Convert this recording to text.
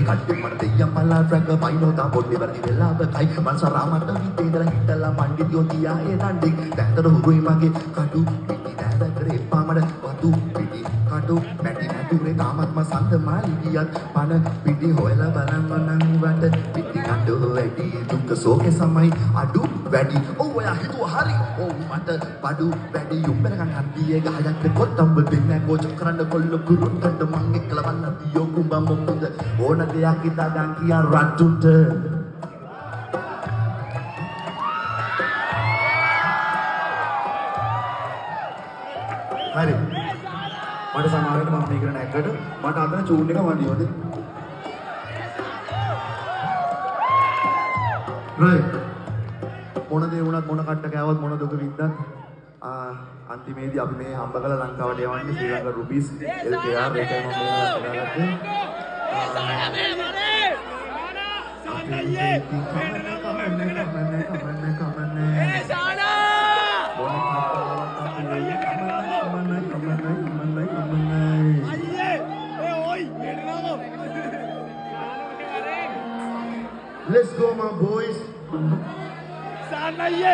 කට්ටි මට දෙයියන් මල්ලා ට්‍රැක් පයින්නෝ තා පොඩ්ඩේ වැඩි වෙලාව කයි මං සරාමට විතේ ඉඳලා හිටලා මණ්ඩියෝ තියා ඒ දණ්ඩේ දැන්තර හුරුයි මගේ කටු පිටි දැදකරේ පාමඩ වතු පිටි කටු මැටි නැතුරේ තාමත් මම සඳ මාලි ගියත් පණ පිටි හොයලා බලන්න නම් වට පිටි කටු වැඩි දුක සෝකේ සමයි අඩු වැඩි ඔව් ඔයා හිතුවා හරි ඔව් මට බඩු වැඩි උඹරකන් හන්දියේ ගහයක් පොත්තම්බ දෙන්නේ ගෝච කරන්න කොල්ල කුරුට්ටට මං එක්කලවන්න දියෝ කුඹම් මොකද ඕන දෙයක් හිතා ගන්න කියා රට්ටුට හරි මට සමාවෙන්න මම මේ කරන එකට මට අතන චූන් එක වඩියෝද රයිට් මොන දේ වුණත් මොන කට්ට කෑවත් මොන දුක වින්දත් අන්තිමේදී අපි මේ හම්බ කළ ලංකාවට යවන්නේ ශ්‍රී ලංකා රුපීස් LKR ඒකයි මම Let's go my boys. Sana ye.